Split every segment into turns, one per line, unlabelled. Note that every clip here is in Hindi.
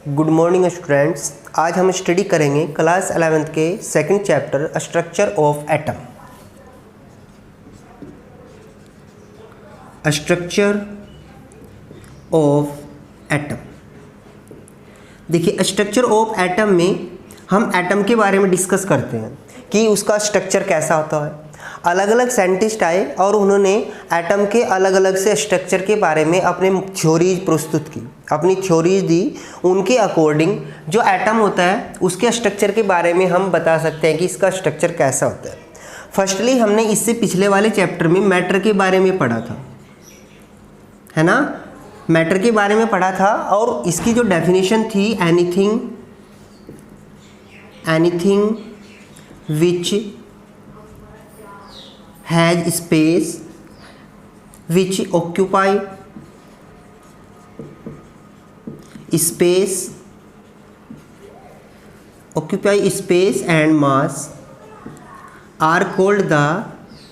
Good morning students. आज हम स्टडी करेंगे क्लास 11th के second chapter structure of atom. Structure of atom. देखिए, स्ट्रक्चर ऑफ एटम में हम एटम के बारे में डिस्कस करते हैं कि उसका स्ट्रक्चर कैसा होता है। अलग अलग साइंटिस्ट आए और उन्होंने एटम के अलग अलग से स्ट्रक्चर के बारे में अपने थ्योरीज प्रस्तुत की, अपनी थ्योरीज दी। उनके अकॉर्डिंग जो एटम होता है उसके स्ट्रक्चर के बारे में हम बता सकते हैं कि इसका स्ट्रक्चर कैसा होता है। फर्स्टली हमने इससे पिछले वाले चैप्टर में मैटर के बारे में पढ़ा था, है ना। मैटर के बारे में पढ़ा था और इसकी जो डेफिनेशन थी, anything which has space which occupy space and mass are called the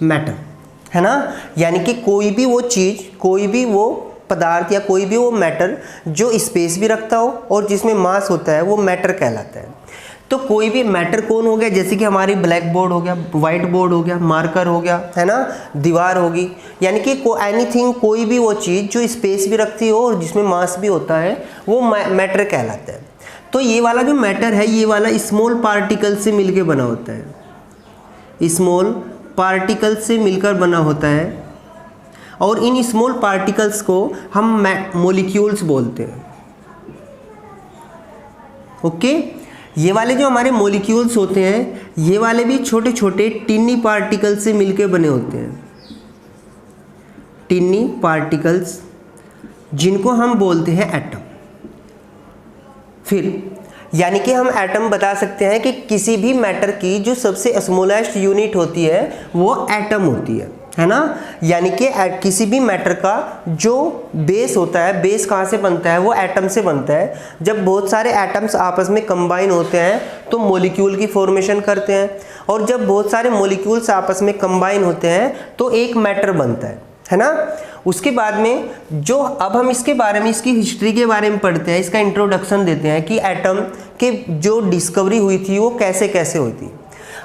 matter, है ना। यानी कि कोई भी वो चीज़, कोई भी वो पदार्थ या कोई भी वो मैटर जो स्पेस भी रखता हो और जिसमें मास होता है वो मैटर कहलाता है। तो कोई भी मैटर कौन हो गया, जैसे कि हमारी ब्लैक बोर्ड हो गया, वाइट बोर्ड हो गया, मार्कर हो गया, है ना, दीवार होगी। यानी कि एनीथिंग, कोई भी वो चीज़ जो स्पेस भी रखती हो और जिसमें मास भी होता है वो मैटर कहलाता है। तो ये वाला जो मैटर है, ये वाला स्मॉल पार्टिकल से मिलकर बना होता है, स्मॉल पार्टिकल से मिलकर बना होता है। और इन स्मॉल पार्टिकल्स को हम मॉलिक्यूल्स बोलते हैं। ओके, ये वाले जो हमारे मॉलिक्यूल्स होते हैं, ये वाले भी छोटे छोटे टिनी पार्टिकल से मिलके बने होते हैं, टिनी पार्टिकल्स, जिनको हम बोलते हैं एटम। फिर यानी कि हम एटम बता सकते हैं कि किसी भी मैटर की जो सबसे स्मॉलेस्ट यूनिट होती है वो एटम होती है ना। यानी कि किसी भी मैटर का जो बेस होता है, बेस कहाँ से बनता है, वो एटम से बनता है। जब बहुत सारे एटम्स आपस में कंबाइन होते हैं तो मॉलिक्यूल की फॉर्मेशन करते हैं, और जब बहुत सारे मॉलिक्यूल्स आपस में कंबाइन होते हैं तो एक मैटर बनता है ना। उसके बाद में जो अब हम इसके बारे में, इसकी हिस्ट्री के बारे में पढ़ते हैं, इसका इंट्रोडक्शन देते हैं कि एटम के जो डिस्कवरी हुई थी वो कैसे कैसे हुई थी।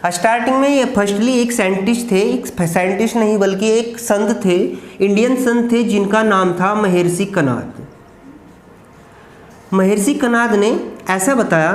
स्टार्टिंग में ये फर्स्टली एक साइंटिस्ट थे, एक साइंटिस्ट नहीं बल्कि एक संत थे, इंडियन संत थे, जिनका नाम था महर्षि कनाद। महर्षि कनाद ने ऐसा बताया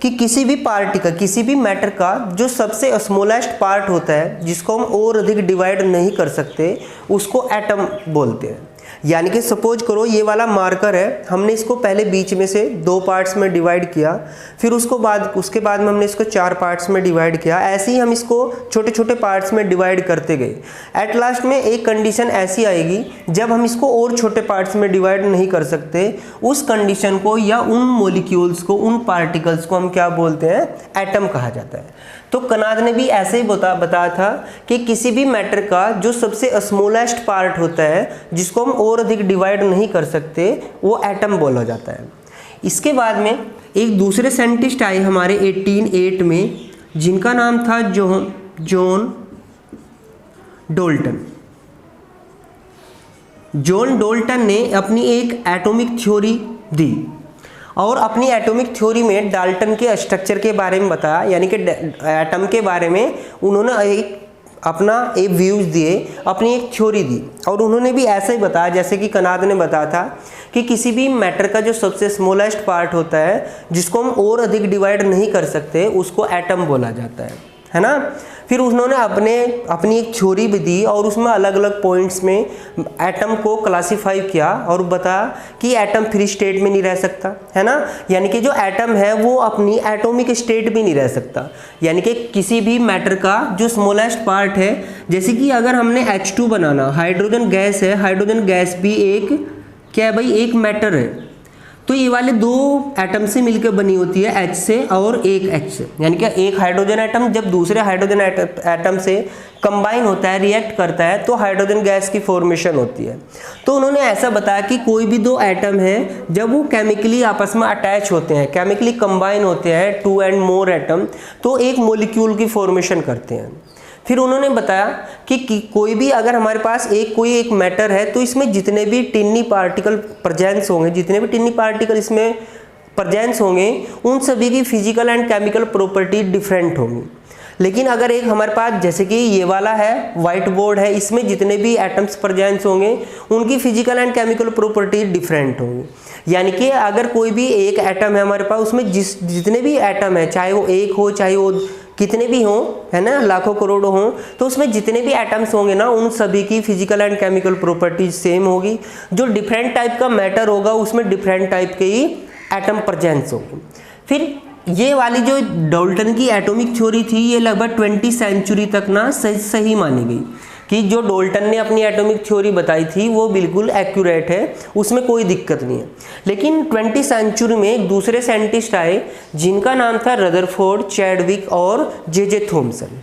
कि किसी भी पार्टिकल, किसी भी मैटर का जो सबसे स्मॉलेस्ट पार्ट होता है, जिसको हम और अधिक डिवाइड नहीं कर सकते, उसको एटम बोलते हैं। यानी कि सपोज करो ये वाला मार्कर है, हमने इसको पहले बीच में से 2 पार्ट्स में डिवाइड किया, फिर उसके बाद में हमने इसको 4 पार्ट्स में डिवाइड किया। ऐसे ही हम इसको छोटे छोटे पार्ट्स में डिवाइड करते गए। एट लास्ट में एक कंडीशन ऐसी आएगी जब हम इसको और छोटे पार्ट्स में डिवाइड नहीं कर सकते, उस कंडीशन को या उन मॉलिक्यूल्स को, उन पार्टिकल्स को हम क्या बोलते हैं, एटम कहा जाता है। तो कनाद ने भी ऐसे ही बताया था कि किसी भी मैटर का जो सबसे स्मॉलेस्ट पार्ट होता है, जिसको हम और अधिक डिवाइड नहीं कर सकते, वो एटम बोला जाता है। इसके बाद में एक दूसरे साइंटिस्ट आए हमारे 1808 में, जिनका नाम था जॉन डोल्टन। जॉन डोल्टन ने अपनी एक एटॉमिक थ्योरी दी और अपनी एटॉमिक थ्योरी में डाल्टन के स्ट्रक्चर के बारे में बताया। यानी कि एटम के बारे में उन्होंने अपना एक व्यूज़ दिए, अपनी एक थ्योरी दी। और उन्होंने भी ऐसा ही बताया जैसे कि कनाद ने बताया था कि किसी भी मैटर का जो सबसे स्मॉलेस्ट पार्ट होता है, जिसको हम और अधिक डिवाइड नहीं कर सकते, उसको एटम बोला जाता है ना। फिर उन्होंने अपनी एक थ्योरी भी दी और उसमें अलग अलग पॉइंट्स में एटम को क्लासीफाई किया और बताया कि एटम फ्री स्टेट में नहीं रह सकता, है ना। यानी कि जो एटम है वो अपनी एटॉमिक स्टेट भी नहीं रह सकता। यानी कि किसी भी मैटर का जो स्मॉलेस्ट पार्ट है, जैसे कि अगर हमने H2 बनाना, हाइड्रोजन गैस है, हाइड्रोजन गैस भी एक क्या है भाई, एक मैटर है। तो ये वाले 2 एटम से मिलकर बनी होती है, H से और एक H से। यानी कि एक हाइड्रोजन एटम जब दूसरे हाइड्रोजन एटम से कंबाइन होता है, रिएक्ट करता है, तो हाइड्रोजन गैस की फॉर्मेशन होती है। तो उन्होंने ऐसा बताया कि कोई भी 2 एटम है, जब वो केमिकली आपस में अटैच होते हैं, केमिकली कंबाइन होते हैं, 2 एंड मोर एटम, तो एक मॉलिक्यूल की फॉर्मेशन करते हैं। फिर उन्होंने बताया कि कोई भी अगर हमारे पास कोई एक मैटर है तो इसमें जितने भी टिन्नी पार्टिकल प्रेजेंस होंगे, जितने भी टिन्नी पार्टिकल इसमें प्रेजेंस होंगे उन सभी की physical and chemical property different होंगी। लेकिन अगर एक हमारे पास जैसे कि ये वाला है व्हाइट बोर्ड है, इसमें जितने भी एटम्स प्रेजेंस होंगे उनकी physical and chemical property different होंगी। यानी कि अगर कोई भी एक एटम है हमारे पास, उसमें जितने भी एटम है, चाहे वो एक हो चाहे वो कितने भी हों, है ना, लाखों करोड़ों हों, तो उसमें जितने भी एटम्स होंगे ना उन सभी की physical and chemical properties same होगी। जो डिफरेंट टाइप का मैटर होगा उसमें डिफरेंट टाइप के ही एटम प्रेजेंस होंगे। फिर ये वाली जो डाल्टन की एटॉमिक थ्योरी थी ये लगभग 20वीं सेंचुरी तक ना सही मानी गई कि जो डाल्टन ने अपनी एटॉमिक थ्योरी बताई थी वो बिल्कुल एक्यूरेट है, उसमें कोई दिक्कत नहीं है। लेकिन 20वीं सेंचुरी में एक दूसरे साइंटिस्ट आए जिनका नाम था रदरफोर्ड, चैडविक और जे थॉमसन।